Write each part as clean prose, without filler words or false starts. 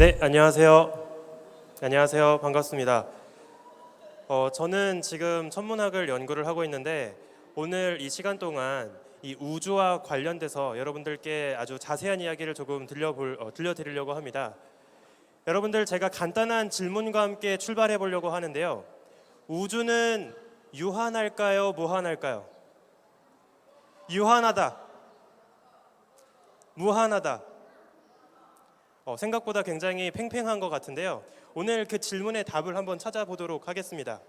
네, 안녕하세요. 안녕하세요. 반갑습니다. 저는 지금 천문학을 연구를 하고 있는데 오늘 이 시간 동안 이 우주와 관련돼서 여러분들께 아주 자세한 이야기를 조금 들려드리려고 합니다. 여러분들, 제가 간단한 질문과 함께 출발해 보려고 하는데요. 우주는 유한할까요? 무한할까요? 유한하다, 무한하다. 생각보다 굉장히 팽팽한 것 같은데요. 오늘 그 질문의 답을 한번 찾아보도록 하겠습니다.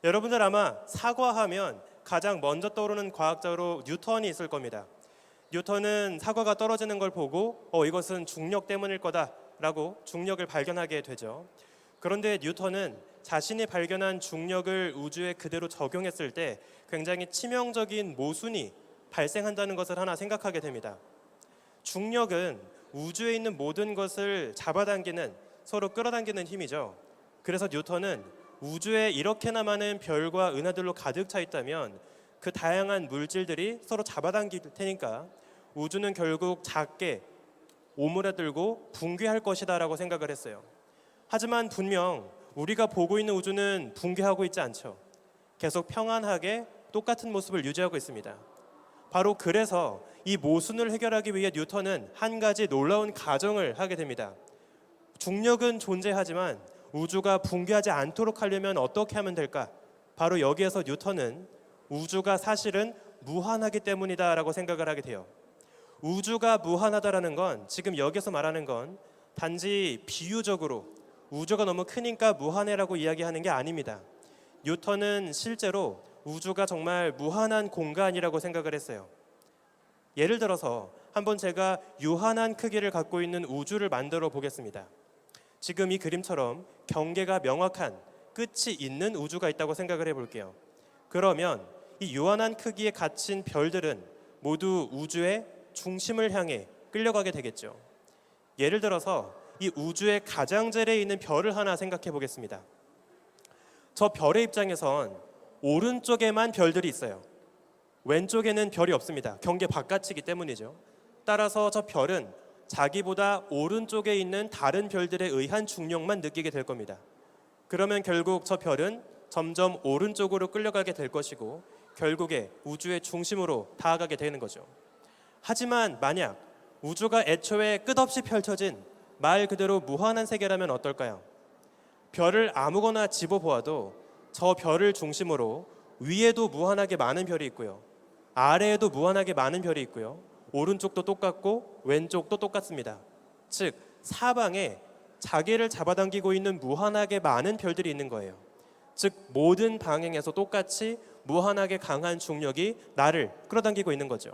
여러분들 아마 사과하면 가장 먼저 떠오르는 과학자로 뉴턴이 있을 겁니다. 뉴턴은 사과가 떨어지는 걸 보고 이것은 중력 때문일 거다라고 중력을 발견하게 되죠. 그런데 뉴턴은 자신이 발견한 중력을 우주에 그대로 적용했을 때 굉장히 치명적인 모순이 발생한다는 것을 하나 생각하게 됩니다. 중력은 우주에 있는 모든 것을 잡아당기는, 서로 끌어당기는 힘이죠. 그래서 뉴턴은 우주에 이렇게나 많은 별과 은하들로 가득 차 있다면 그 다양한 물질들이 서로 잡아당길 테니까 우주는 결국 작게 오므라들고 붕괴할 것이다 라고 생각을 했어요. 하지만 분명 우리가 보고 있는 우주는 붕괴하고 있지 않죠. 계속 평안하게 똑같은 모습을 유지하고 있습니다. 바로 그래서 이 모순을 해결하기 위해 뉴턴은 한 가지 놀라운 가정을 하게 됩니다. 중력은 존재하지만 우주가 붕괴하지 않도록 하려면 어떻게 하면 될까? 바로 여기에서 뉴턴은 우주가 사실은 무한하기 때문이다 라고 생각을 하게 돼요. 우주가 무한하다라는 건, 지금 여기서 말하는 건 단지 비유적으로 우주가 너무 크니까 무한해라고 이야기하는 게 아닙니다. 뉴턴은 실제로 우주가 정말 무한한 공간이라고 생각을 했어요. 예를 들어서 한번 제가 유한한 크기를 갖고 있는 우주를 만들어 보겠습니다. 지금 이 그림처럼 경계가 명확한 끝이 있는 우주가 있다고 생각을 해볼게요. 그러면 이 유한한 크기에 갇힌 별들은 모두 우주의 중심을 향해 끌려가게 되겠죠. 예를 들어서 이 우주의 가장자리에 있는 별을 하나 생각해 보겠습니다. 저 별의 입장에선 오른쪽에만 별들이 있어요. 왼쪽에는 별이 없습니다. 경계 바깥이기 때문이죠. 따라서 저 별은 자기보다 오른쪽에 있는 다른 별들에 의한 중력만 느끼게 될 겁니다. 그러면 결국 저 별은 점점 오른쪽으로 끌려가게 될 것이고 결국에 우주의 중심으로 다가가게 되는 거죠. 하지만 만약 우주가 애초에 끝없이 펼쳐진 말 그대로 무한한 세계라면 어떨까요? 별을 아무거나 집어보아도 저 별을 중심으로 위에도 무한하게 많은 별이 있고요. 아래에도 무한하게 많은 별이 있고요. 오른쪽도 똑같고 왼쪽도 똑같습니다. 즉 사방에 자기를 잡아당기고 있는 무한하게 많은 별들이 있는 거예요. 즉 모든 방향에서 똑같이 무한하게 강한 중력이 나를 끌어당기고 있는 거죠.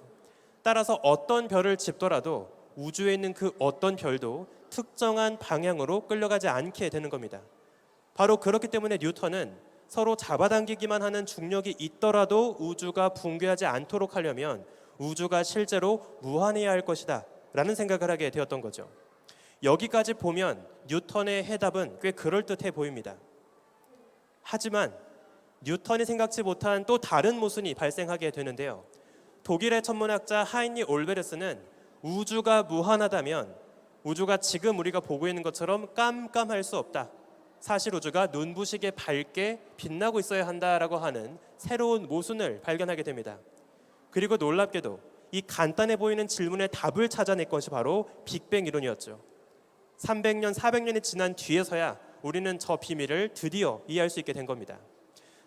따라서 어떤 별을 집더라도 우주에 있는 그 어떤 별도 특정한 방향으로 끌려가지 않게 되는 겁니다. 바로 그렇기 때문에 뉴턴은 서로 잡아당기기만 하는 중력이 있더라도 우주가 붕괴하지 않도록 하려면 우주가 실제로 무한해야 할 것이다 라는 생각을 하게 되었던 거죠. 여기까지 보면 뉴턴의 해답은 꽤 그럴듯해 보입니다. 하지만 뉴턴이 생각지 못한 또 다른 모순이 발생하게 되는데요. 독일의 천문학자 하인리 올베르스는 우주가 무한하다면 우주가 지금 우리가 보고 있는 것처럼 깜깜할 수 없다. 사실 우주가 눈부시게 밝게 빛나고 있어야 한다라고 하는 새로운 모순을 발견하게 됩니다. 그리고 놀랍게도 이 간단해 보이는 질문의 답을 찾아낸 것이 바로 빅뱅 이론이었죠. 300년, 400년이 지난 뒤에서야 우리는 저 비밀을 드디어 이해할 수 있게 된 겁니다.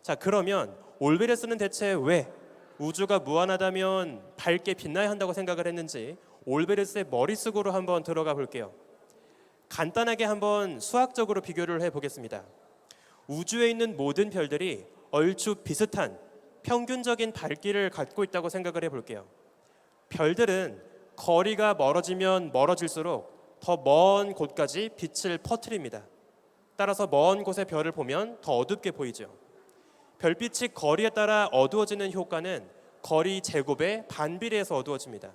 자, 그러면 올베르스는 대체 왜 우주가 무한하다면 밝게 빛나야 한다고 생각을 했는지 올베르스의 머릿속으로 한번 들어가 볼게요. 간단하게 한번 수학적으로 비교를 해보겠습니다. 우주에 있는 모든 별들이 얼추 비슷한 평균적인 밝기를 갖고 있다고 생각을 해볼게요. 별들은 거리가 멀어지면 멀어질수록 더 먼 곳까지 빛을 퍼뜨립니다. 따라서 먼 곳의 별을 보면 더 어둡게 보이죠. 별빛이 거리에 따라 어두워지는 효과는 거리 제곱의 반비례해서 어두워집니다.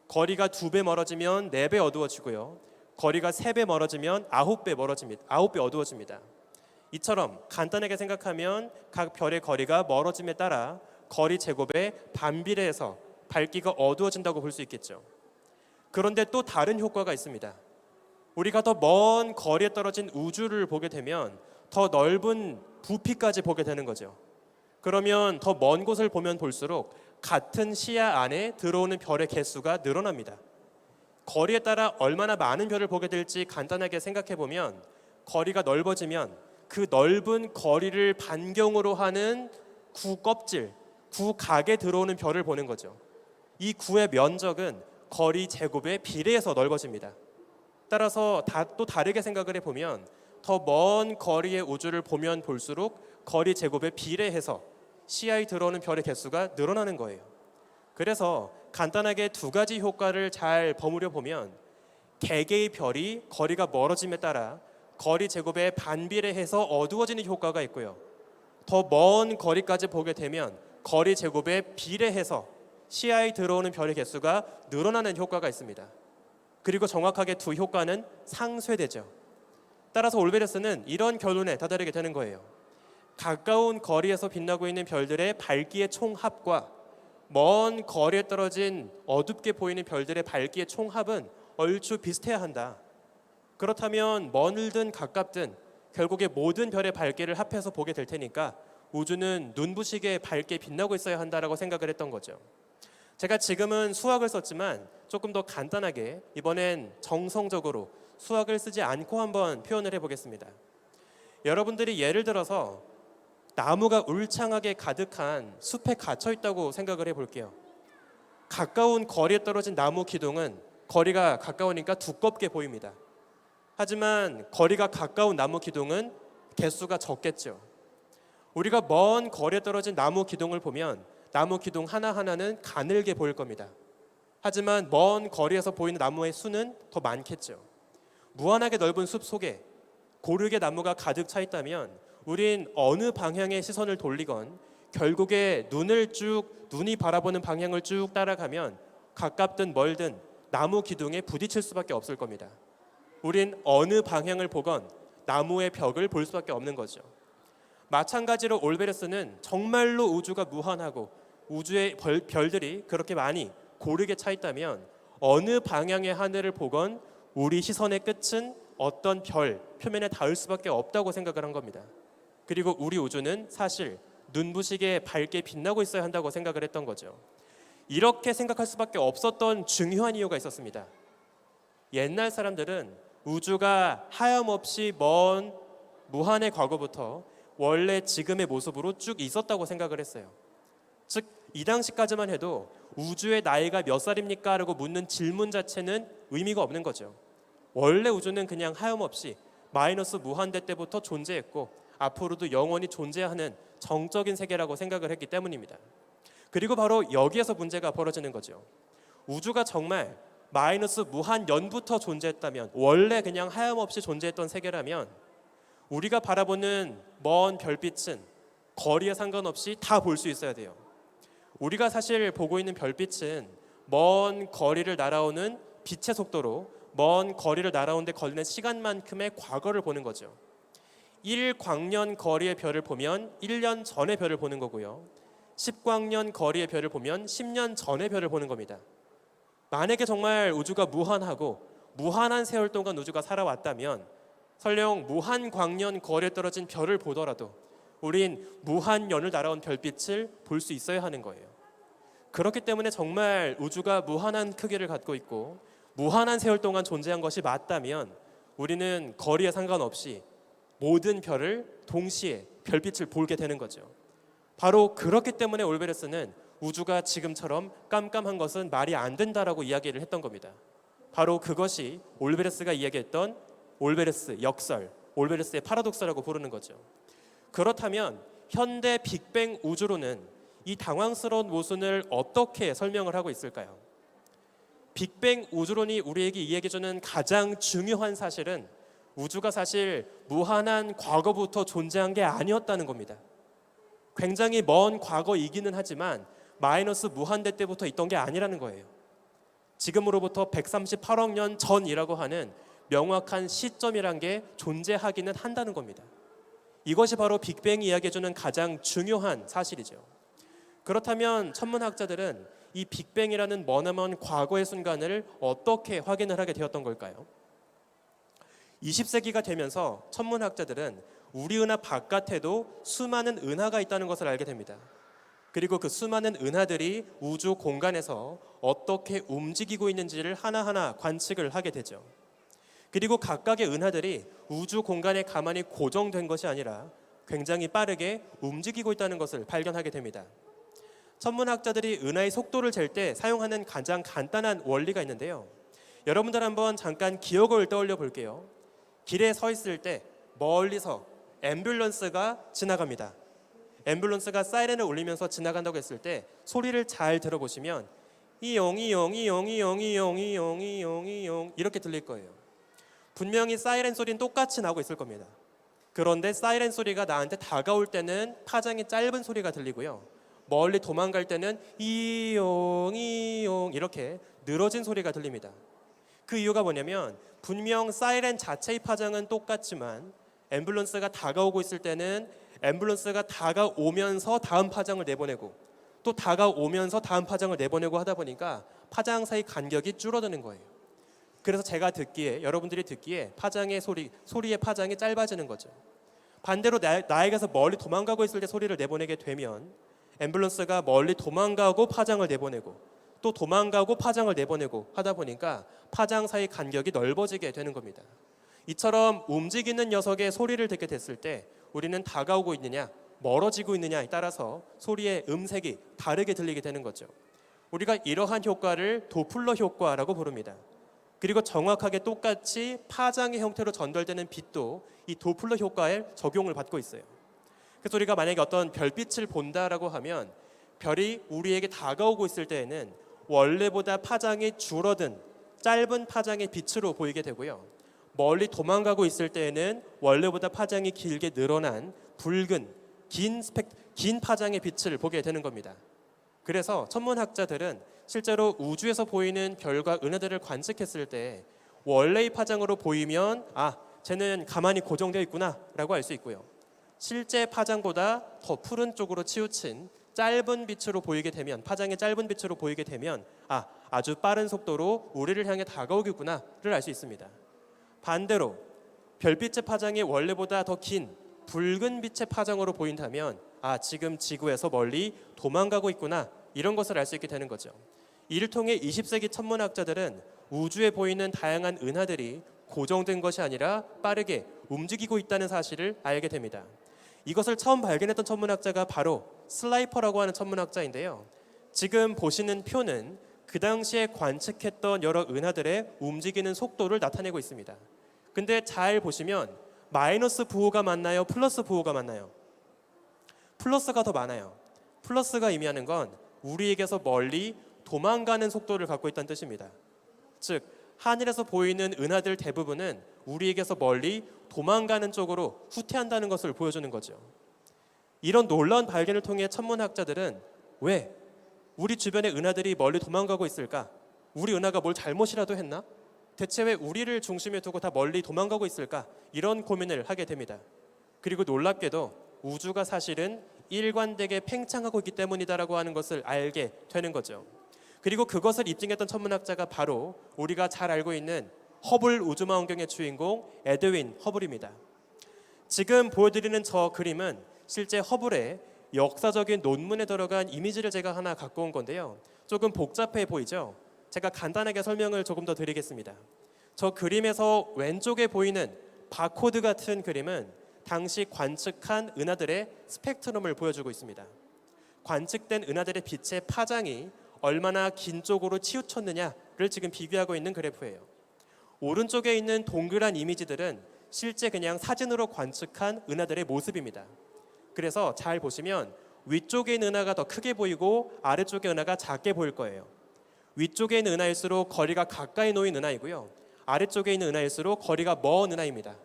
거리가 2배 멀어지면 4배 어두워지고요. 거리가 3배 멀어지면 9배 어두워집니다. 이처럼 간단하게 생각하면 각 별의 거리가 멀어짐에 따라 거리 제곱의 반비례해서 밝기가 어두워진다고 볼 수 있겠죠. 그런데 또 다른 효과가 있습니다. 우리가 더 먼 거리에 떨어진 우주를 보게 되면 더 넓은 부피까지 보게 되는 거죠. 그러면 더 먼 곳을 보면 볼수록 같은 시야 안에 들어오는 별의 개수가 늘어납니다. 거리에 따라 얼마나 많은 별을 보게 될지 간단하게 생각해 보면, 거리가 넓어지면 그 넓은 거리를 반경으로 하는 구 껍질, 구 각에 들어오는 별을 보는 거죠. 이 구의 면적은 거리 제곱에 비례해서 넓어집니다. 따라서 또 다르게 생각을 해보면, 더 먼 거리의 우주를 보면 볼수록 거리 제곱에 비례해서 시야에 들어오는 별의 개수가 늘어나는 거예요. 그래서 간단하게 두 가지 효과를 잘 버무려 보면, 개개의 별이 거리가 멀어짐에 따라 거리 제곱에 반비례해서 어두워지는 효과가 있고요. 더 먼 거리까지 보게 되면 거리 제곱에 비례해서 시야에 들어오는 별의 개수가 늘어나는 효과가 있습니다. 그리고 정확하게 두 효과는 상쇄되죠. 따라서 올베르스는 이런 결론에 다다르게 되는 거예요. 가까운 거리에서 빛나고 있는 별들의 밝기의 총합과 먼 거리에 떨어진 어둡게 보이는 별들의 밝기의 총합은 얼추 비슷해야 한다. 그렇다면 멀든 가깝든 결국에 모든 별의 밝기를 합해서 보게 될 테니까 우주는 눈부시게 밝게 빛나고 있어야 한다라고 생각을 했던 거죠. 제가 지금은 수학을 썼지만 조금 더 간단하게 이번엔 정성적으로 수학을 쓰지 않고 한번 표현을 해보겠습니다. 여러분들이 예를 들어서 나무가 울창하게 가득한 숲에 갇혀 있다고 생각을 해볼게요. 가까운 거리에 떨어진 나무 기둥은 거리가 가까우니까 두껍게 보입니다. 하지만 거리가 가까운 나무 기둥은 개수가 적겠죠. 우리가 먼 거리에 떨어진 나무 기둥을 보면 나무 기둥 하나하나는 가늘게 보일 겁니다. 하지만 먼 거리에서 보이는 나무의 수는 더 많겠죠. 무한하게 넓은 숲 속에 고르게 나무가 가득 차 있다면 우린 어느 방향에 시선을 돌리건 결국에 눈이 바라보는 방향을 쭉 따라가면 가깝든 멀든 나무 기둥에 부딪힐 수밖에 없을 겁니다. 우린 어느 방향을 보건 나무의 벽을 볼 수밖에 없는 거죠. 마찬가지로 올베르스는 정말로 우주가 무한하고 우주의 별들이 그렇게 많이 고르게 차 있다면 어느 방향의 하늘을 보건 우리 시선의 끝은 어떤 별 표면에 닿을 수밖에 없다고 생각을 한 겁니다. 그리고 우리 우주는 사실 눈부시게 밝게 빛나고 있어야 한다고 생각을 했던 거죠. 이렇게 생각할 수밖에 없었던 중요한 이유가 있었습니다. 옛날 사람들은 우주가 하염없이 먼 무한의 과거부터 원래 지금의 모습으로 쭉 있었다고 생각을 했어요. 즉, 이 당시까지만 해도 우주의 나이가 몇 살입니까? 라고 묻는 질문 자체는 의미가 없는 거죠. 원래 우주는 그냥 하염없이 마이너스 무한대 때부터 존재했고 앞으로도 영원히 존재하는 정적인 세계라고 생각을 했기 때문입니다. 그리고 바로 여기에서 문제가 벌어지는 거죠. 우주가 정말 마이너스 무한년부터 존재했다면, 원래 그냥 하염없이 존재했던 세계라면 우리가 바라보는 먼 별빛은 거리에 상관없이 다 볼 수 있어야 돼요. 우리가 사실 보고 있는 별빛은 먼 거리를 날아오는 빛의 속도로 먼 거리를 날아오는데 걸리는 시간만큼의 과거를 보는 거죠. 1광년 거리의 별을 보면 1년 전의 별을 보는 거고요. 10광년 거리의 별을 보면 10년 전의 별을 보는 겁니다. 만약에 정말 우주가 무한하고 무한한 세월 동안 우주가 살아왔다면 설령 무한광년 거리에 떨어진 별을 보더라도 우린 무한년을 날아온 별빛을 볼 수 있어야 하는 거예요. 그렇기 때문에 정말 우주가 무한한 크기를 갖고 있고 무한한 세월 동안 존재한 것이 맞다면 우리는 거리에 상관없이 모든 별을 동시에 별빛을 보게 되는 거죠. 바로 그렇기 때문에 올베르스는 우주가 지금처럼 깜깜한 것은 말이 안 된다라고 이야기를 했던 겁니다. 바로 그것이 올베르스가 이야기했던 올베르스 역설, 올베르스의 파라독스라고 부르는 거죠. 그렇다면 현대 빅뱅 우주론은 이 당황스러운 모순을 어떻게 설명을 하고 있을까요? 빅뱅 우주론이 우리에게 이야기해주는 가장 중요한 사실은 우주가 사실 무한한 과거부터 존재한 게 아니었다는 겁니다. 굉장히 먼 과거이기는 하지만 마이너스 무한대 때부터 있던 게 아니라는 거예요. 지금으로부터 138억 년 전이라고 하는 명확한 시점이란 게 존재하기는 한다는 겁니다. 이것이 바로 빅뱅이 이야기해주는 가장 중요한 사실이죠. 그렇다면 천문학자들은 이 빅뱅이라는 머나먼 과거의 순간을 어떻게 확인을 하게 되었던 걸까요? 20세기가 되면서 천문학자들은 우리 은하 바깥에도 수많은 은하가 있다는 것을 알게 됩니다. 그리고 그 수많은 은하들이 우주 공간에서 어떻게 움직이고 있는지를 하나하나 관측을 하게 되죠. 그리고 각각의 은하들이 우주 공간에 가만히 고정된 것이 아니라 굉장히 빠르게 움직이고 있다는 것을 발견하게 됩니다. 천문학자들이 은하의 속도를 잴 때 사용하는 가장 간단한 원리가 있는데요. 여러분들 한번 잠깐 기억을 떠올려 볼게요. 길에 서 있을 때 멀리서 앰뷸런스가 지나갑니다. 앰뷸런스가 사이렌을 울리면서 지나간다고 했을 때 소리를 잘 들어보시면 이용 이용 이용 이용 이용 이용 이용 이용 이렇게 들릴 거예요. 분명히 사이렌 소리는 똑같이 나오고 있을 겁니다. 그런데 사이렌 소리가 나한테 다가올 때는 파장이 짧은 소리가 들리고요. 멀리 도망갈 때는 이용 이용 이렇게 늘어진 소리가 들립니다. 그 이유가 뭐냐면 분명 사이렌 자체의 파장은 똑같지만 앰뷸런스가 다가오고 있을 때는 앰뷸런스가 다가오면서 다음 파장을 내보내고 또 다가오면서 다음 파장을 내보내고 하다 보니까 파장 사이 간격이 줄어드는 거예요. 그래서 제가 듣기에, 여러분들이 듣기에 파장의 소리의 파장이 짧아지는 거죠. 반대로 나에게서 멀리 도망가고 있을 때 소리를 내보내게 되면 앰뷸런스가 멀리 도망가고 파장을 내보내고 또 도망가고 파장을 내보내고 하다 보니까 파장 사이 간격이 넓어지게 되는 겁니다. 이처럼 움직이는 녀석의 소리를 듣게 됐을 때 우리는 다가오고 있느냐 멀어지고 있느냐에 따라서 소리의 음색이 다르게 들리게 되는 거죠. 우리가 이러한 효과를 도플러 효과라고 부릅니다. 그리고 정확하게 똑같이 파장의 형태로 전달되는 빛도 이 도플러 효과에 적용을 받고 있어요. 그래서 우리가 만약에 어떤 별빛을 본다라고 하면 별이 우리에게 다가오고 있을 때에는 원래보다 파장이 줄어든 짧은 파장의 빛으로 보이게 되고요. 멀리 도망가고 있을 때에는 원래보다 파장이 길게 늘어난 붉은 긴 파장의 빛을 보게 되는 겁니다. 그래서 천문학자들은 실제로 우주에서 보이는 별과 은하들을 관측했을 때 원래의 파장으로 보이면 쟤는 가만히 고정되어 있구나라고 알 수 있고요. 실제 파장보다 더 푸른 쪽으로 치우친 짧은 빛으로 보이게 되면 파장이 짧은 빛으로 보이게 되면 아주 빠른 속도로 우리를 향해 다가오겠구나를 알 수 있습니다. 반대로 별빛의 파장이 원래보다 더 긴 붉은 빛의 파장으로 보인다면 지금 지구에서 멀리 도망가고 있구나 이런 것을 알 수 있게 되는 거죠. 이를 통해 20세기 천문학자들은 우주에 보이는 다양한 은하들이 고정된 것이 아니라 빠르게 움직이고 있다는 사실을 알게 됩니다. 이것을 처음 발견했던 천문학자가 바로 슬라이퍼라고 하는 천문학자인데요. 지금 보시는 표는 그 당시에 관측했던 여러 은하들의 움직이는 속도를 나타내고 있습니다. 근데 잘 보시면 마이너스 부호가 맞나요? 플러스 부호가 맞나요? 플러스가 더 많아요. 플러스가 의미하는 건 우리에게서 멀리 도망가는 속도를 갖고 있다는 뜻입니다. 즉 하늘에서 보이는 은하들 대부분은 우리에게서 멀리 도망가는 쪽으로 후퇴한다는 것을 보여주는 거죠. 이런 놀라운 발견을 통해 천문학자들은 왜 우리 주변의 은하들이 멀리 도망가고 있을까? 우리 은하가 뭘 잘못이라도 했나? 대체 왜 우리를 중심에 두고 다 멀리 도망가고 있을까? 이런 고민을 하게 됩니다. 그리고 놀랍게도 우주가 사실은 일관되게 팽창하고 있기 때문이다라고 하는 것을 알게 되는 거죠. 그리고 그것을 입증했던 천문학자가 바로 우리가 잘 알고 있는 허블 우주망원경의 주인공 에드윈 허블입니다. 지금 보여드리는 저 그림은 실제 허블의 역사적인 논문에 들어간 이미지를 제가 하나 갖고 온 건데요. 조금 복잡해 보이죠? 제가 간단하게 설명을 조금 더 드리겠습니다. 저 그림에서 왼쪽에 보이는 바코드 같은 그림은 당시 관측한 은하들의 스펙트럼을 보여주고 있습니다. 관측된 은하들의 빛의 파장이 얼마나 긴 쪽으로 치우쳤느냐를 지금 비교하고 있는 그래프예요. 오른쪽에 있는 동그란 이미지들은 실제 그냥 사진으로 관측한 은하들의 모습입니다. 그래서 잘 보시면 위쪽에 있는 은하가 더 크게 보이고 아래쪽의 은하가 작게 보일 거예요. 위쪽에 있는 은하일수록 거리가 가까이 놓인 은하이고요. 아래쪽에 있는 은하일수록 거리가 먼 은하입니다.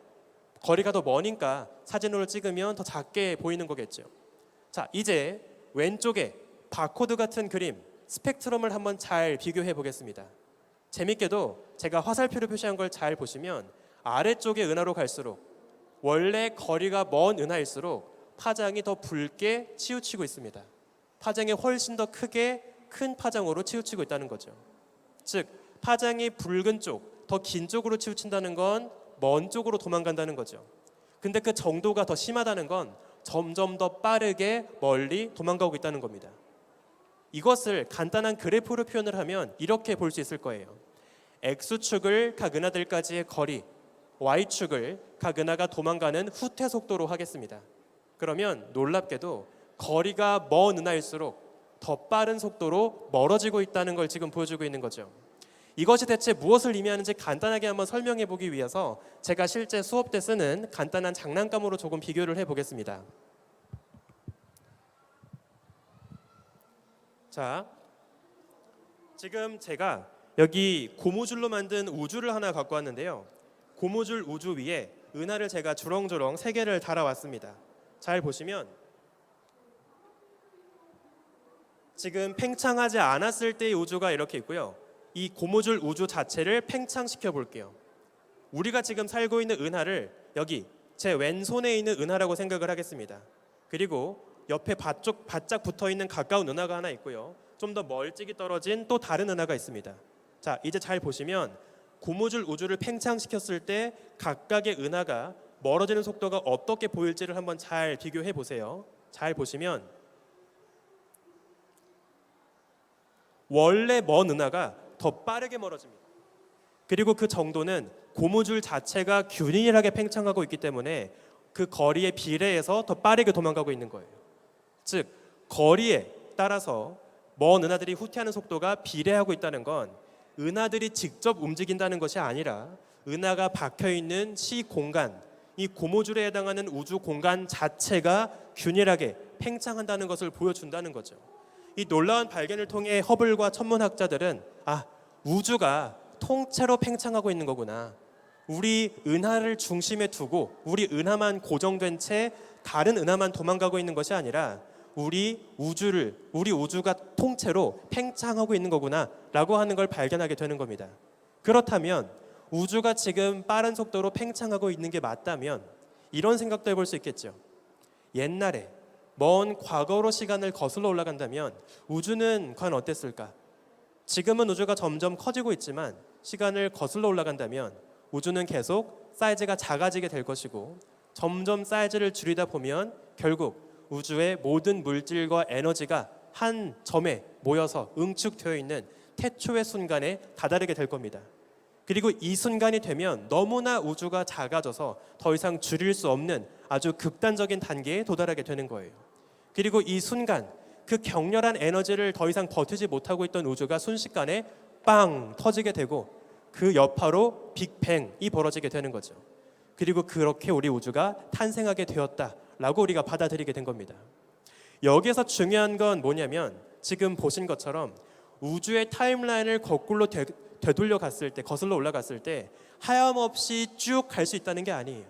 거리가 더 머니까 사진으로 찍으면 더 작게 보이는 거겠죠. 자, 이제 왼쪽에 바코드 같은 그림, 스펙트럼을 한번 잘 비교해 보겠습니다. 재밌게도 제가 화살표로 표시한 걸 잘 보시면 아래쪽의 은하로 갈수록 원래 거리가 먼 은하일수록 파장이 더 붉게 치우치고 있습니다. 파장이 훨씬 더 크게 큰 파장으로 치우치고 있다는 거죠. 즉 파장이 붉은 쪽, 더 긴 쪽으로 치우친다는 건 먼 쪽으로 도망간다는 거죠. 근데 그 정도가 더 심하다는 건 점점 더 빠르게 멀리 도망가고 있다는 겁니다. 이것을 간단한 그래프로 표현을 하면 이렇게 볼 수 있을 거예요. X축을 각 은하들까지의 거리, Y축을 각 은하가 도망가는 후퇴 속도로 하겠습니다. 그러면 놀랍게도 거리가 먼 은하일수록 더 빠른 속도로 멀어지고 있다는 걸 지금 보여주고 있는 거죠. 이것이 대체 무엇을 의미하는지 간단하게 한번 설명해 보기 위해서 제가 실제 수업 때 쓰는 간단한 장난감으로 조금 비교를 해보겠습니다. 자, 지금 제가 여기 고무줄로 만든 우주를 하나 갖고 왔는데요. 고무줄 우주 위에 은하를 제가 주렁주렁 3개를 달아왔습니다. 잘 보시면 지금 팽창하지 않았을 때의 우주가 이렇게 있고요. 이 고무줄 우주 자체를 팽창시켜 볼게요. 우리가 지금 살고 있는 은하를 여기 제 왼손에 있는 은하라고 생각을 하겠습니다. 그리고 옆에 바짝 붙어 있는 가까운 은하가 하나 있고요. 좀 더 멀찍이 떨어진 또 다른 은하가 있습니다. 자, 이제 잘 보시면 고무줄 우주를 팽창시켰을 때 각각의 은하가 멀어지는 속도가 어떻게 보일지를 한번 잘 비교해 보세요. 잘 보시면 원래 먼 은하가 더 빠르게 멀어집니다. 그리고 그 정도는 고무줄 자체가 균일하게 팽창하고 있기 때문에 그 거리에 비례해서 더 빠르게 도망가고 있는 거예요. 즉, 거리에 따라서 먼 은하들이 후퇴하는 속도가 비례하고 있다는 건 은하들이 직접 움직인다는 것이 아니라 은하가 박혀있는 시공간, 이 고무줄에 해당하는 우주 공간 자체가 균일하게 팽창한다는 것을 보여준다는 거죠. 이 놀라운 발견을 통해 허블과 천문학자들은 우주가 통째로 팽창하고 있는 거구나. 우리 은하를 중심에 두고 우리 은하만 고정된 채 다른 은하만 도망가고 있는 것이 아니라 우리 우주가 통째로 팽창하고 있는 거구나 라고 하는 걸 발견하게 되는 겁니다. 그렇다면 우주가 지금 빠른 속도로 팽창하고 있는 게 맞다면 이런 생각도 해볼 수 있겠죠. 옛날에 먼 과거로 시간을 거슬러 올라간다면 우주는 과연 어땠을까? 지금은 우주가 점점 커지고 있지만 시간을 거슬러 올라간다면 우주는 계속 사이즈가 작아지게 될 것이고 점점 사이즈를 줄이다 보면 결국 우주의 모든 물질과 에너지가 한 점에 모여서 응축되어 있는 태초의 순간에 다다르게 될 겁니다. 그리고 이 순간이 되면 너무나 우주가 작아져서 더 이상 줄일 수 없는 아주 극단적인 단계에 도달하게 되는 거예요. 그리고 이 순간 그 격렬한 에너지를 더 이상 버티지 못하고 있던 우주가 순식간에 빵 터지게 되고 그 여파로 빅뱅이 벌어지게 되는 거죠. 그리고 그렇게 우리 우주가 탄생하게 되었다라고 우리가 받아들이게 된 겁니다. 여기에서 중요한 건 뭐냐면 지금 보신 것처럼 우주의 타임라인을 거꾸로 되돌려 갔을 때, 거슬러 올라갔을 때 하염없이 쭉 갈 수 있다는 게 아니에요.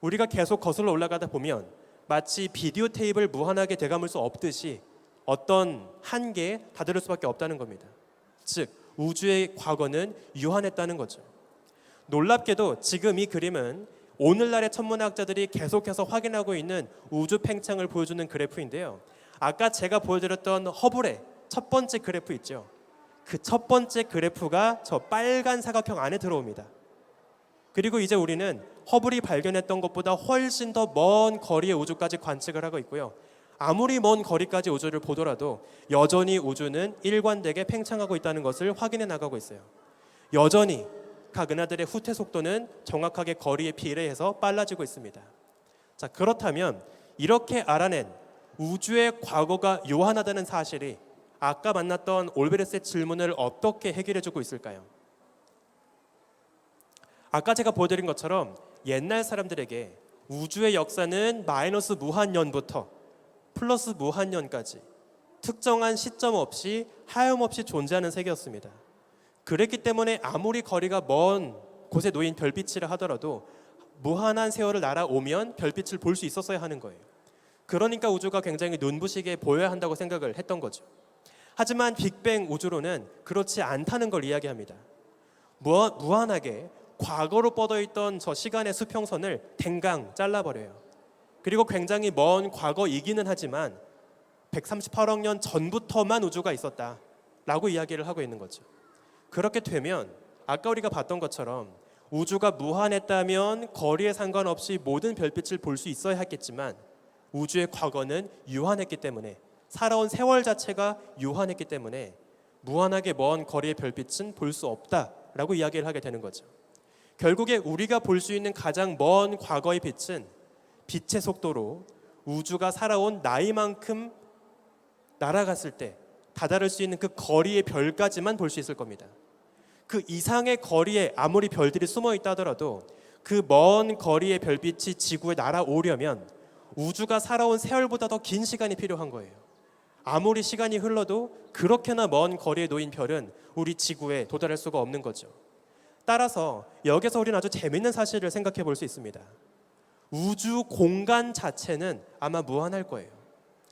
우리가 계속 거슬러 올라가다 보면 마치 비디오 테이프를 무한하게 되감을 수 없듯이 어떤 한계에 다다를 수밖에 없다는 겁니다. 즉 우주의 과거는 유한했다는 거죠. 놀랍게도 지금 이 그림은 오늘날의 천문학자들이 계속해서 확인하고 있는 우주 팽창을 보여주는 그래프인데요. 아까 제가 보여드렸던 허블의 첫 번째 그래프 있죠. 그 첫 번째 그래프가 저 빨간 사각형 안에 들어옵니다. 그리고 이제 우리는 허블이 발견했던 것보다 훨씬 더 먼 거리의 우주까지 관측을 하고 있고요. 아무리 먼 거리까지 우주를 보더라도 여전히 우주는 일관되게 팽창하고 있다는 것을 확인해 나가고 있어요. 여전히 각 은하들의 후퇴 속도는 정확하게 거리에 비례해서 빨라지고 있습니다. 자, 그렇다면 이렇게 알아낸 우주의 과거가 요한하다는 사실이 아까 만났던 올베르스의 질문을 어떻게 해결해주고 있을까요? 아까 제가 보여드린 것처럼 옛날 사람들에게 우주의 역사는 마이너스 무한년부터 플러스 무한년까지 특정한 시점 없이 하염없이 존재하는 세계였습니다. 그랬기 때문에 아무리 거리가 먼 곳에 놓인 별빛이라 하더라도 무한한 세월을 날아오면 별빛을 볼 수 있었어야 하는 거예요. 그러니까 우주가 굉장히 눈부시게 보여야 한다고 생각을 했던 거죠. 하지만 빅뱅 우주론은 그렇지 않다는 걸 이야기합니다. 무한하게 과거로 뻗어있던 저 시간의 수평선을 댕강 잘라버려요. 그리고 굉장히 먼 과거이기는 하지만 138억 년 전부터만 우주가 있었다라고 이야기를 하고 있는 거죠. 그렇게 되면 아까 우리가 봤던 것처럼 우주가 무한했다면 거리에 상관없이 모든 별빛을 볼 수 있어야 했겠지만 우주의 과거는 유한했기 때문에, 살아온 세월 자체가 유한했기 때문에 무한하게 먼 거리의 별빛은 볼 수 없다라고 이야기를 하게 되는 거죠. 결국에 우리가 볼 수 있는 가장 먼 과거의 빛은 빛의 속도로 우주가 살아온 나이만큼 날아갔을 때 다다를 수 있는 그 거리의 별까지만 볼 수 있을 겁니다. 그 이상의 거리에 아무리 별들이 숨어 있다 하더라도 그 먼 거리의 별빛이 지구에 날아오려면 우주가 살아온 세월보다 더 긴 시간이 필요한 거예요. 아무리 시간이 흘러도 그렇게나 먼 거리에 놓인 별은 우리 지구에 도달할 수가 없는 거죠. 따라서 여기서 우리는 아주 재밌는 사실을 생각해 볼 수 있습니다. 우주 공간 자체는 아마 무한할 거예요.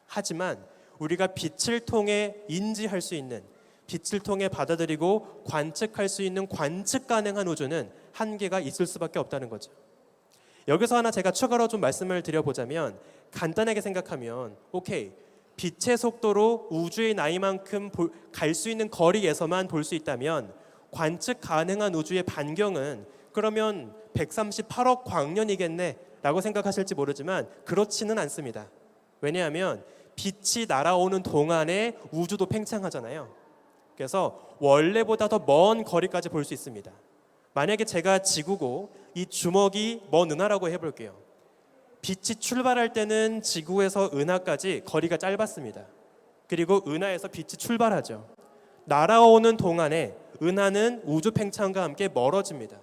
하지만 우리가 빛을 통해 인지할 수 있는, 빛을 통해 받아들이고 관측할 수 있는 관측 가능한 우주는 한계가 있을 수밖에 없다는 거죠. 여기서 하나 제가 추가로 좀 말씀을 드려보자면, 간단하게 생각하면 오케이, 빛의 속도로 우주의 나이만큼 갈 수 있는 거리에서만 볼 수 있다면 관측 가능한 우주의 반경은 그러면 138억 광년이겠네 라고 생각하실지 모르지만 그렇지는 않습니다. 왜냐하면 빛이 날아오는 동안에 우주도 팽창하잖아요. 그래서 원래보다 더 먼 거리까지 볼 수 있습니다. 만약에 제가 지구고 이 주먹이 먼 은하라고 해볼게요. 빛이 출발할 때는 지구에서 은하까지 거리가 짧았습니다. 그리고 은하에서 빛이 출발하죠. 날아오는 동안에 은하는 우주 팽창과 함께 멀어집니다.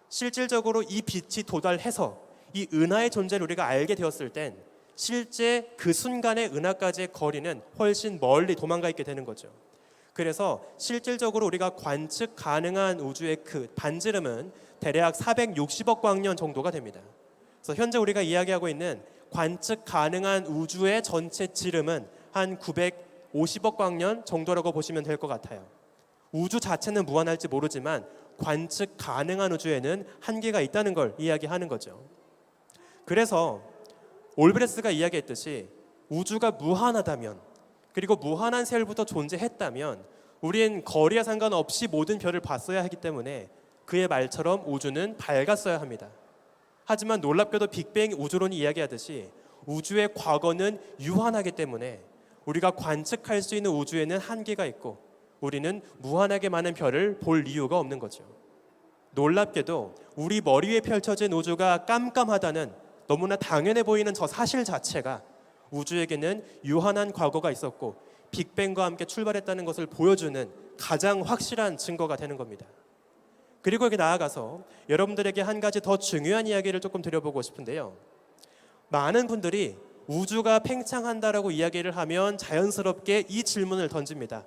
실질적으로 이 빛이 도달해서 이 은하의 존재를 우리가 알게 되었을 땐 실제 그 순간의 은하까지의 거리는 훨씬 멀리 도망가 있게 되는 거죠. 그래서 실질적으로 우리가 관측 가능한 우주의 그 반지름은 대략 460억 광년 정도가 됩니다. 그래서 현재 우리가 이야기하고 있는 관측 가능한 우주의 전체 지름은 한 950억 광년 정도라고 보시면 될 것 같아요. 우주 자체는 무한할지 모르지만 관측 가능한 우주에는 한계가 있다는 걸 이야기하는 거죠. 그래서 올브레스가 이야기했듯이 우주가 무한하다면, 그리고 무한한 세월부터 존재했다면 우린 거리에 상관없이 모든 별을 봤어야 하기 때문에 그의 말처럼 우주는 밝았어야 합니다. 하지만 놀랍게도 빅뱅 우주론이 이야기하듯이 우주의 과거는 유한하기 때문에 우리가 관측할 수 있는 우주에는 한계가 있고 우리는 무한하게 많은 별을 볼 이유가 없는 거죠. 놀랍게도 우리 머리 위에 펼쳐진 우주가 깜깜하다는 너무나 당연해 보이는 저 사실 자체가 우주에게는 유한한 과거가 있었고 빅뱅과 함께 출발했다는 것을 보여주는 가장 확실한 증거가 되는 겁니다. 그리고 여기 나아가서 여러분들에게 한 가지 더 중요한 이야기를 조금 드려보고 싶은데요. 많은 분들이 우주가 팽창한다라고 이야기를 하면 자연스럽게 이 질문을 던집니다.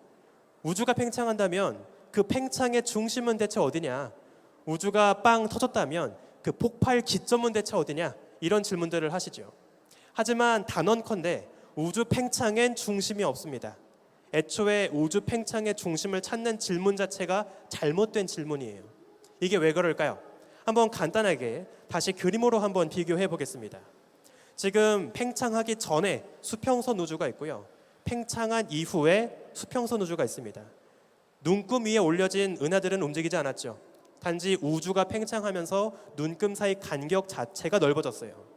우주가 팽창한다면 그 팽창의 중심은 대체 어디냐? 우주가 빵 터졌다면 그 폭발 기점은 대체 어디냐? 이런 질문들을 하시죠. 하지만 단언컨대 우주 팽창엔 중심이 없습니다. 애초에 우주 팽창의 중심을 찾는 질문 자체가 잘못된 질문이에요. 이게 왜 그럴까요? 한번 간단하게 다시 그림으로 한번 비교해 보겠습니다. 지금 팽창하기 전에 수평선 우주가 있고요. 팽창한 이후에 수평선 우주가 있습니다. 눈금 위에 올려진 은하들은 움직이지 않았죠. 단지 우주가 팽창하면서 눈금 사이 간격 자체가 넓어졌어요.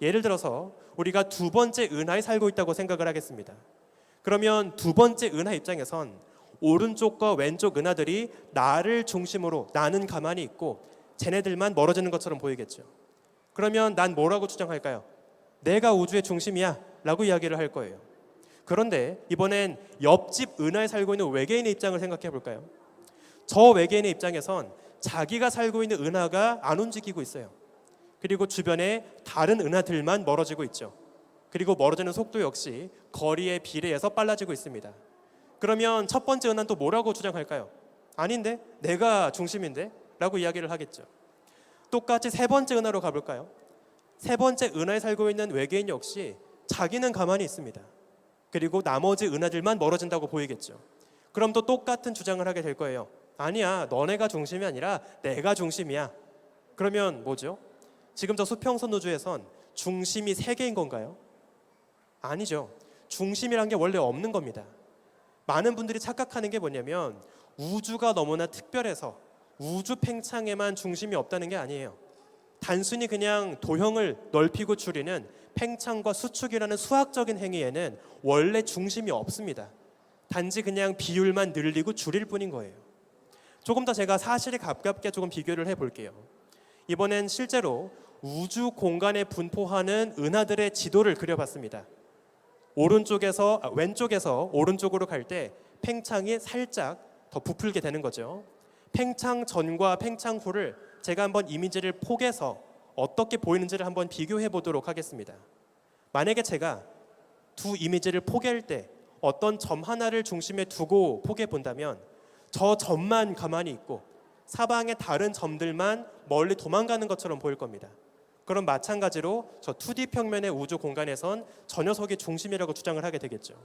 예를 들어서 우리가 두 번째 은하에 살고 있다고 생각을 하겠습니다. 그러면 두 번째 은하 입장에선 오른쪽과 왼쪽 은하들이 나를 중심으로, 나는 가만히 있고 쟤네들만 멀어지는 것처럼 보이겠죠. 그러면 난 뭐라고 주장할까요? 내가 우주의 중심이야 라고 이야기를 할 거예요. 그런데 이번엔 옆집 은하에 살고 있는 외계인의 입장을 생각해 볼까요? 저 외계인의 입장에선 자기가 살고 있는 은하가 안 움직이고 있어요. 그리고 주변에 다른 은하들만 멀어지고 있죠. 그리고 멀어지는 속도 역시 거리에 비례해서 빨라지고 있습니다. 그러면 첫 번째 은하는 또 뭐라고 주장할까요? 아닌데? 내가 중심인데? 라고 이야기를 하겠죠. 똑같이 세 번째 은하로 가볼까요? 세 번째 은하에 살고 있는 외계인 역시 자기는 가만히 있습니다. 그리고 나머지 은하들만 멀어진다고 보이겠죠. 그럼 또 똑같은 주장을 하게 될 거예요. 아니야, 너네가 중심이 아니라 내가 중심이야. 그러면 뭐죠? 지금 저 수평선 우주에선 중심이 세 개인 건가요? 아니죠. 중심이란 게 원래 없는 겁니다. 많은 분들이 착각하는 게 뭐냐면 우주가 너무나 특별해서 우주 팽창에만 중심이 없다는 게 아니에요. 단순히 그냥 도형을 넓히고 줄이는 팽창과 수축이라는 수학적인 행위에는 원래 중심이 없습니다. 단지 그냥 비율만 늘리고 줄일 뿐인 거예요. 조금 더 제가 사실에 가깝게 조금 비교를 해볼게요. 이번엔 실제로 우주 공간에 분포하는 은하들의 지도를 그려봤습니다. 왼쪽에서 오른쪽으로 갈 때 팽창이 살짝 더 부풀게 되는 거죠. 팽창 전과 팽창 후를 제가 한번 이미지를 포개서 어떻게 보이는지를 한번 비교해 보도록 하겠습니다. 만약에 제가 두 이미지를 포개할 때 어떤 점 하나를 중심에 두고 포개해 본다면 저 점만 가만히 있고 사방의 다른 점들만 멀리 도망가는 것처럼 보일 겁니다. 그럼 마찬가지로 저 2D 평면의 우주 공간에선 저 녀석이 중심이라고 주장을 하게 되겠죠.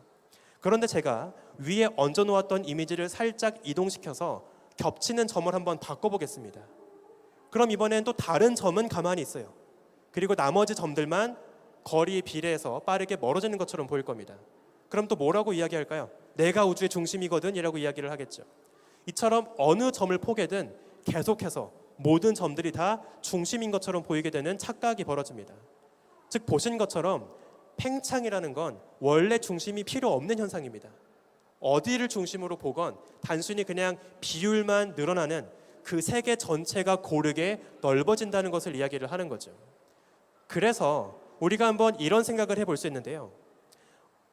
그런데 제가 위에 얹어 놓았던 이미지를 살짝 이동시켜서 겹치는 점을 한번 바꿔보겠습니다. 그럼 이번엔 또 다른 점은 가만히 있어요. 그리고 나머지 점들만 거리에 비례해서 빠르게 멀어지는 것처럼 보일 겁니다. 그럼 또 뭐라고 이야기할까요? 내가 우주의 중심이거든 이라고 이야기를 하겠죠. 이처럼 어느 점을 포개든 계속해서 모든 점들이 다 중심인 것처럼 보이게 되는 착각이 벌어집니다. 즉 보신 것처럼 팽창이라는 건 원래 중심이 필요 없는 현상입니다. 어디를 중심으로 보건 단순히 그냥 비율만 늘어나는 그 세계 전체가 고르게 넓어진다는 것을 이야기를 하는 거죠. 그래서 우리가 한번 이런 생각을 해볼 수 있는데요.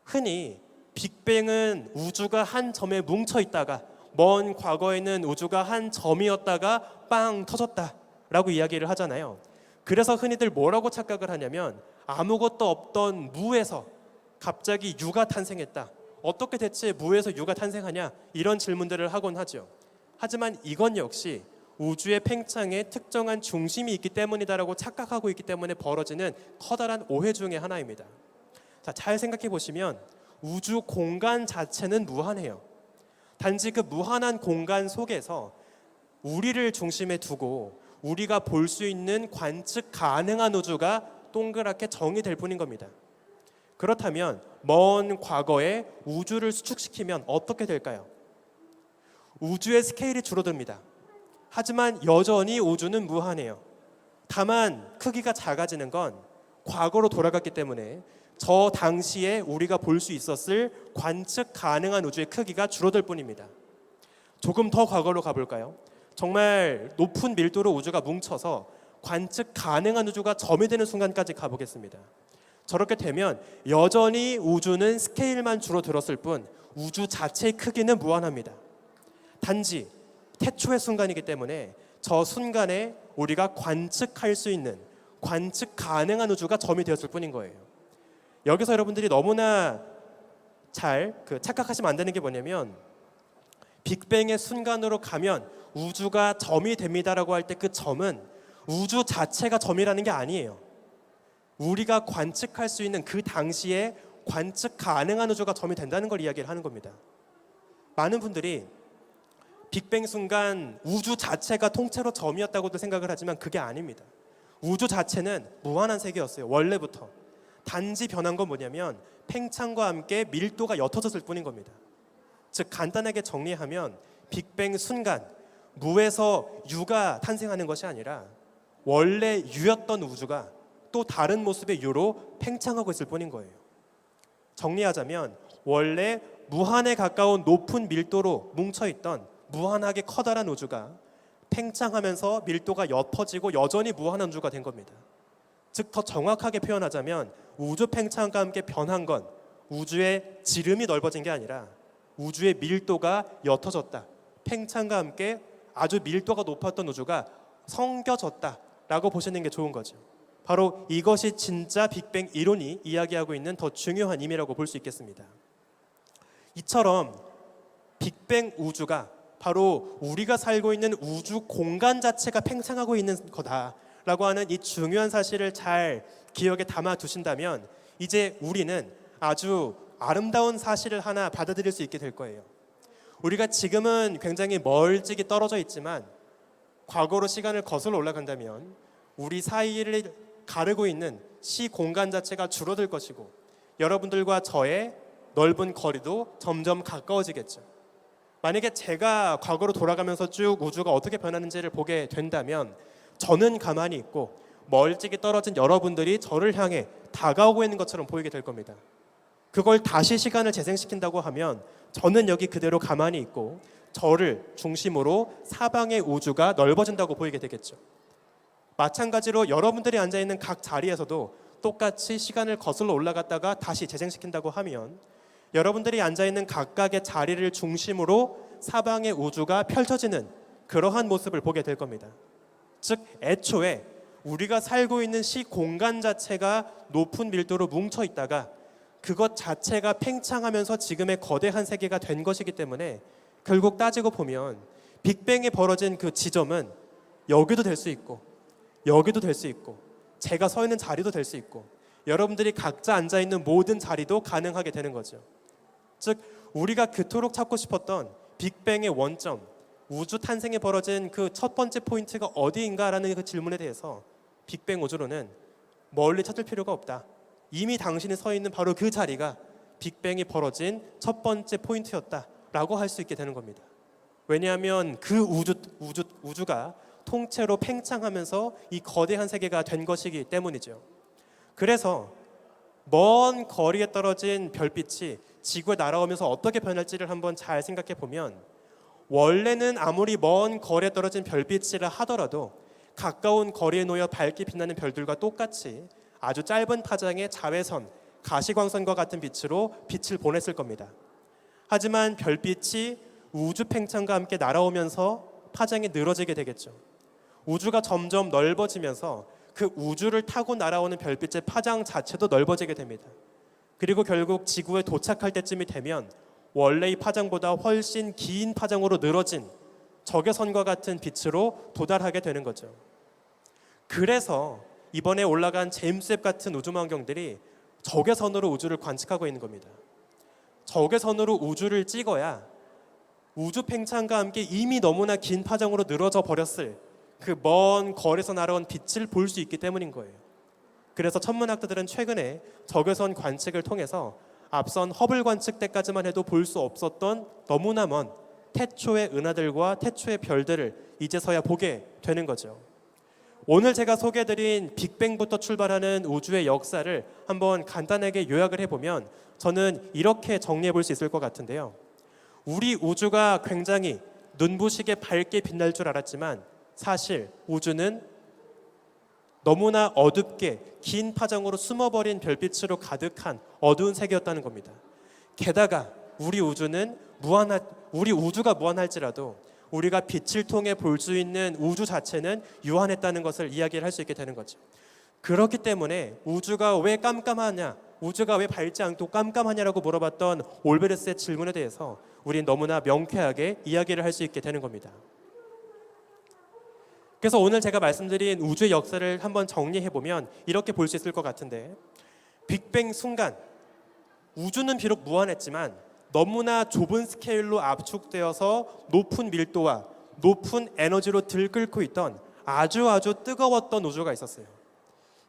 흔히 빅뱅은 우주가 한 점에 뭉쳐 있다가 먼 과거에는 우주가 한 점이었다가 빵 터졌다라고 이야기를 하잖아요. 그래서 흔히들 뭐라고 착각을 하냐면 아무것도 없던 무에서 갑자기 유가 탄생했다. 어떻게 대체 무에서 유가 탄생하냐? 이런 질문들을 하곤 하죠. 하지만 이건 역시 우주의 팽창에 특정한 중심이 있기 때문이다라고 착각하고 있기 때문에 벌어지는 커다란 오해 중의 하나입니다. 자, 잘 생각해 보시면 우주 공간 자체는 무한해요. 단지 그 무한한 공간 속에서 우리를 중심에 두고 우리가 볼 수 있는 관측 가능한 우주가 동그랗게 정의될 뿐인 겁니다. 그렇다면 먼 과거에 우주를 수축시키면 어떻게 될까요? 우주의 스케일이 줄어듭니다. 하지만 여전히 우주는 무한해요. 다만 크기가 작아지는 건 과거로 돌아갔기 때문에 저 당시에 우리가 볼 수 있었을 관측 가능한 우주의 크기가 줄어들 뿐입니다. 조금 더 과거로 가볼까요? 정말 높은 밀도로 우주가 뭉쳐서 관측 가능한 우주가 점이 되는 순간까지 가보겠습니다. 저렇게 되면 여전히 우주는 스케일만 줄어들었을 뿐 우주 자체의 크기는 무한합니다. 단지 태초의 순간이기 때문에 저 순간에 우리가 관측할 수 있는 관측 가능한 우주가 점이 되었을 뿐인 거예요. 여기서 여러분들이 너무나 잘 착각하시면 안 되는 게 뭐냐면 빅뱅의 순간으로 가면 우주가 점이 됩니다라고 할 때 그 점은 우주 자체가 점이라는 게 아니에요. 우리가 관측할 수 있는 그 당시에 관측 가능한 우주가 점이 된다는 걸 이야기를 하는 겁니다. 많은 분들이 빅뱅 순간 우주 자체가 통째로 점이었다고도 생각을 하지만 그게 아닙니다. 우주 자체는 무한한 세계였어요. 원래부터. 단지 변한 건 뭐냐면 팽창과 함께 밀도가 옅어졌을 뿐인 겁니다. 즉 간단하게 정리하면 빅뱅 순간 무에서 유가 탄생하는 것이 아니라 원래 유였던 우주가 또 다른 모습의 유로 팽창하고 있을 뿐인 거예요. 정리하자면 원래 무한에 가까운 높은 밀도로 뭉쳐있던 무한하게 커다란 우주가 팽창하면서 밀도가 옅어지고 여전히 무한한 우주가 된 겁니다. 즉 더 정확하게 표현하자면 우주 팽창과 함께 변한 건 우주의 지름이 넓어진 게 아니라 우주의 밀도가 옅어졌다. 팽창과 함께 아주 밀도가 높았던 우주가 성겨졌다라고 보시는 게 좋은 거죠. 바로 이것이 진짜 빅뱅 이론이 이야기하고 있는 더 중요한 의미라고 볼 수 있겠습니다. 이처럼 빅뱅 우주가 바로 우리가 살고 있는 우주 공간 자체가 팽창하고 있는 거다라고 하는 이 중요한 사실을 잘 기억에 담아 두신다면 이제 우리는 아주 아름다운 사실을 하나 받아들일 수 있게 될 거예요. 우리가 지금은 굉장히 멀찍이 떨어져 있지만 과거로 시간을 거슬러 올라간다면 우리 사이를 가르고 있는 시 공간 자체가 줄어들 것이고 여러분들과 저의 넓은 거리도 점점 가까워지겠죠. 만약에 제가 과거로 돌아가면서 쭉 우주가 어떻게 변하는지를 보게 된다면 저는 가만히 있고 멀찍이 떨어진 여러분들이 저를 향해 다가오고 있는 것처럼 보이게 될 겁니다. 그걸 다시 시간을 재생시킨다고 하면 저는 여기 그대로 가만히 있고 저를 중심으로 사방의 우주가 넓어진다고 보이게 되겠죠. 마찬가지로 여러분들이 앉아있는 각 자리에서도 똑같이 시간을 거슬러 올라갔다가 다시 재생시킨다고 하면 여러분들이 앉아있는 각각의 자리를 중심으로 사방의 우주가 펼쳐지는 그러한 모습을 보게 될 겁니다. 즉 애초에 우리가 살고 있는 시공간 자체가 높은 밀도로 뭉쳐 있다가 그것 자체가 팽창하면서 지금의 거대한 세계가 된 것이기 때문에 결국 따지고 보면 빅뱅이 벌어진 그 지점은 여기도 될 수 있고 여기도 될 수 있고 제가 서 있는 자리도 될 수 있고 여러분들이 각자 앉아있는 모든 자리도 가능하게 되는 거죠. 즉 우리가 그토록 찾고 싶었던 빅뱅의 원점, 우주 탄생에 벌어진 그 첫 번째 포인트가 어디인가라는 그 질문에 대해서 빅뱅 우주론은 멀리 찾을 필요가 없다. 이미 당신이 서 있는 바로 그 자리가 빅뱅이 벌어진 첫 번째 포인트였다라고 할 수 있게 되는 겁니다. 왜냐하면 그 우주가 통째로 팽창하면서 이 거대한 세계가 된 것이기 때문이죠. 그래서 먼 거리에 떨어진 별빛이 지구에 날아오면서 어떻게 변할지를 한번 잘 생각해 보면 원래는 아무리 먼 거리에 떨어진 별빛이라 하더라도 가까운 거리에 놓여 밝게 빛나는 별들과 똑같이 아주 짧은 파장의 자외선, 가시광선과 같은 빛으로 빛을 보냈을 겁니다. 하지만 별빛이 우주 팽창과 함께 날아오면서 파장이 늘어지게 되겠죠. 우주가 점점 넓어지면서 그 우주를 타고 날아오는 별빛의 파장 자체도 넓어지게 됩니다. 그리고 결국 지구에 도착할 때쯤이 되면 원래의 파장보다 훨씬 긴 파장으로 늘어진 적외선과 같은 빛으로 도달하게 되는 거죠. 그래서 이번에 올라간 제임스 웹 같은 우주망원경들이 적외선으로 우주를 관측하고 있는 겁니다. 적외선으로 우주를 찍어야 우주 팽창과 함께 이미 너무나 긴 파장으로 늘어져 버렸을 그 먼 거리에서 날아온 빛을 볼 수 있기 때문인 거예요. 그래서 천문학자들은 최근에 적외선 관측을 통해서 앞선 허블 관측 때까지만 해도 볼 수 없었던 너무나 먼 태초의 은하들과 태초의 별들을 이제서야 보게 되는 거죠. 오늘 제가 소개해드린 빅뱅부터 출발하는 우주의 역사를 한번 간단하게 요약을 해보면 저는 이렇게 정리해 볼 수 있을 것 같은데요. 우리 우주가 굉장히 눈부시게 밝게 빛날 줄 알았지만 사실 우주는 너무나 어둡게 긴 파장으로 숨어버린 별빛으로 가득한 어두운 세계였다는 겁니다. 게다가 우리 우주가 무한할지라도 우리가 빛을 통해 볼 수 있는 우주 자체는 유한했다는 것을 이야기를 할 수 있게 되는 거죠. 그렇기 때문에 우주가 왜 깜깜하냐, 우주가 왜 밝지 않고 깜깜하냐라고 물어봤던 올베르스의 질문에 대해서 우리는 너무나 명쾌하게 이야기를 할 수 있게 되는 겁니다. 그래서 오늘 제가 말씀드린 우주의 역사를 한번 정리해보면 이렇게 볼 수 있을 것 같은데, 빅뱅 순간 우주는 비록 무한했지만 너무나 좁은 스케일로 압축되어서 높은 밀도와 높은 에너지로 들끓고 있던 아주 뜨거웠던 우주가 있었어요.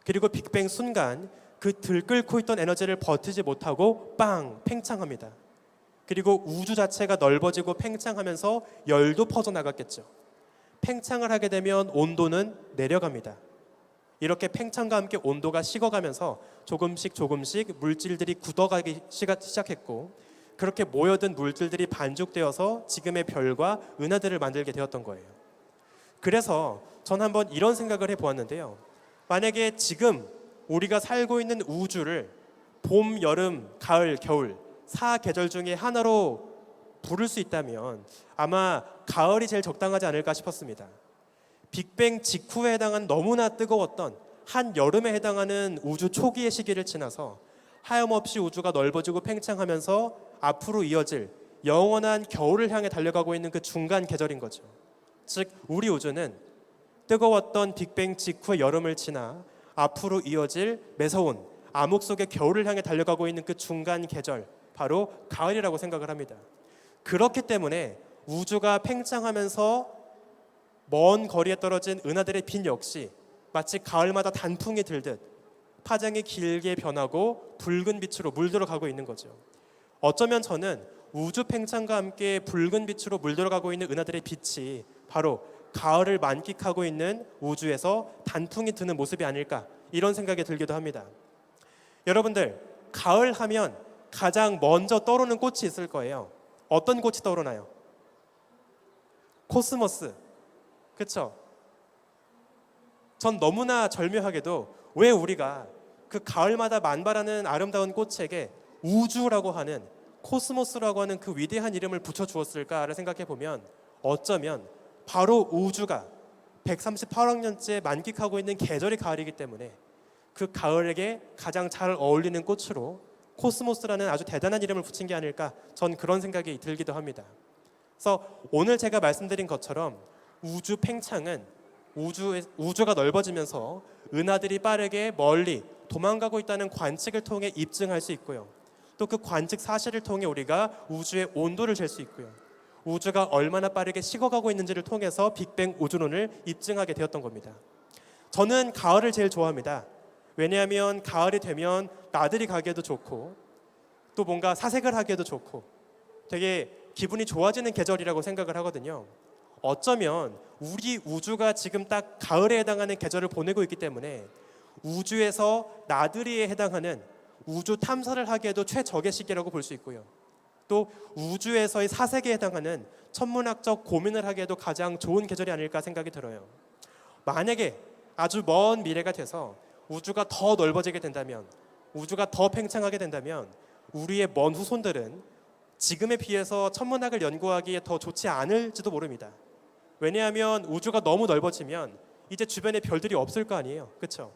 그리고 빅뱅 순간 그 들끓고 있던 에너지를 버티지 못하고 빵 팽창합니다. 그리고 우주 자체가 넓어지고 팽창하면서 열도 퍼져나갔겠죠. 팽창을 하게 되면 온도는 내려갑니다. 이렇게 팽창과 함께 온도가 식어가면서 조금씩 물질들이 굳어가기 시작했고, 그렇게 모여든 물질들이 반죽되어서 지금의 별과 은하들을 만들게 되었던 거예요. 그래서 전 한번 이런 생각을 해보았는데요. 만약에 지금 우리가 살고 있는 우주를 봄, 여름, 가을, 겨울 4계절 중에 하나로 부를 수 있다면 아마 가을이 제일 적당하지 않을까 싶었습니다. 빅뱅 직후에 해당한 너무나 뜨거웠던 한여름에 해당하는 우주 초기의 시기를 지나서 하염없이 우주가 넓어지고 팽창하면서 앞으로 이어질 영원한 겨울을 향해 달려가고 있는 그 중간 계절인 거죠. 즉 우리 우주는 뜨거웠던 빅뱅 직후의 여름을 지나 앞으로 이어질 매서운 암흑 속의 겨울을 향해 달려가고 있는 그 중간 계절, 바로 가을이라고 생각을 합니다. 그렇기 때문에 우주가 팽창하면서 먼 거리에 떨어진 은하들의 빛 역시 마치 가을마다 단풍이 들듯 파장이 길게 변하고 붉은 빛으로 물들어가고 있는 거죠. 어쩌면 저는 우주 팽창과 함께 붉은 빛으로 물들어가고 있는 은하들의 빛이 바로 가을을 만끽하고 있는 우주에서 단풍이 드는 모습이 아닐까, 이런 생각이 들기도 합니다. 여러분들, 가을 하면 가장 먼저 떠오르는 꽃이 있을 거예요. 어떤 꽃이 떠오르나요? 코스모스. 그렇죠? 전 너무나 절묘하게도 왜 우리가 그 가을마다 만발하는 아름다운 꽃에게 우주라고 하는, 코스모스라고 하는 그 위대한 이름을 붙여주었을까를 생각해 보면, 어쩌면 바로 우주가 138억 년째 만끽하고 있는 계절이 가을이기 때문에 그 가을에게 가장 잘 어울리는 꽃으로 코스모스라는 아주 대단한 이름을 붙인 게 아닐까, 전 그런 생각이 들기도 합니다. 그래서 오늘 제가 말씀드린 것처럼 우주 팽창은 우주가 넓어지면서 은하들이 빠르게 멀리 도망가고 있다는 관측을 통해 입증할 수 있고요. 또 그 관측 사실을 통해 우리가 우주의 온도를 잴 수 있고요. 우주가 얼마나 빠르게 식어가고 있는지를 통해서 빅뱅 우주론을 입증하게 되었던 겁니다. 저는 가을을 제일 좋아합니다. 왜냐하면 가을이 되면 나들이 가기에도 좋고 또 뭔가 사색을 하기에도 좋고 되게 기분이 좋아지는 계절이라고 생각을 하거든요. 어쩌면 우리 우주가 지금 딱 가을에 해당하는 계절을 보내고 있기 때문에 우주에서 나들이에 해당하는 우주 탐사를 하기에도 최적의 시기라고 볼 수 있고요. 또 우주에서의 사색에 해당하는 천문학적 고민을 하기에도 가장 좋은 계절이 아닐까 생각이 들어요. 만약에 아주 먼 미래가 돼서 우주가 더 넓어지게 된다면, 우주가 더 팽창하게 된다면 우리의 먼 후손들은 지금에 비해서 천문학을 연구하기에 더 좋지 않을지도 모릅니다. 왜냐하면 우주가 너무 넓어지면 이제 주변에 별들이 없을 거 아니에요. 그렇죠?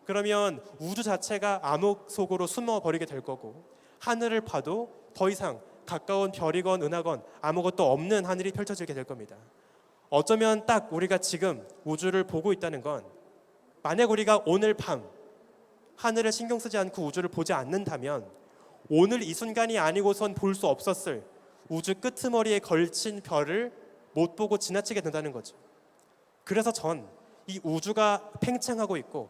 그러면 우주 자체가 암흑 속으로 숨어버리게 될 거고, 하늘을 봐도 더 이상 가까운 별이건 은하건 아무것도 없는 하늘이 펼쳐지게 될 겁니다. 어쩌면 딱 우리가 지금 우주를 보고 있다는 건, 만약 우리가 오늘 밤 하늘을 신경 쓰지 않고 우주를 보지 않는다면 오늘 이 순간이 아니고선 볼 수 없었을 우주 끄트머리에 걸친 별을 못 보고 지나치게 된다는 거죠. 그래서 전 이 우주가 팽창하고 있고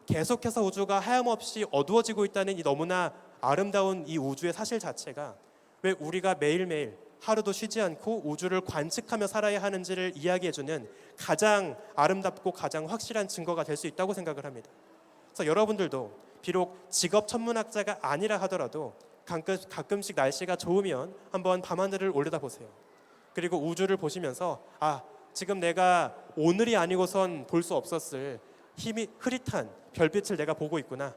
계속해서 우주가 하염없이 어두워지고 있다는 이 너무나 아름다운 이 우주의 사실 자체가 왜 우리가 매일매일 하루도 쉬지 않고 우주를 관측하며 살아야 하는지를 이야기해주는 가장 아름답고 가장 확실한 증거가 될 수 있다고 생각을 합니다. 그래서 여러분들도 비록 직업 천문학자가 아니라 하더라도 가끔씩 날씨가 좋으면 한번 밤하늘을 올려다보세요. 그리고 우주를 보시면서 지금 내가 오늘이 아니고선 볼 수 없었을 힘이 흐릿한 별빛을 내가 보고 있구나.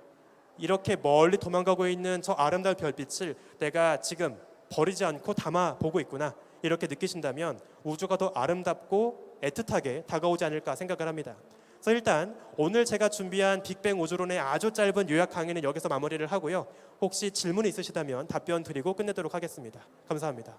이렇게 멀리 도망가고 있는 저 아름다운 별빛을 내가 지금 버리지 않고 담아 보고 있구나. 이렇게 느끼신다면 우주가 더 아름답고 애틋하게 다가오지 않을까 생각을 합니다. 그래서 일단 오늘 제가 준비한 빅뱅 우주론의 아주 짧은 요약 강의는 여기서 마무리를 하고요. 혹시 질문이 있으시다면 답변 드리고 끝내도록 하겠습니다. 감사합니다.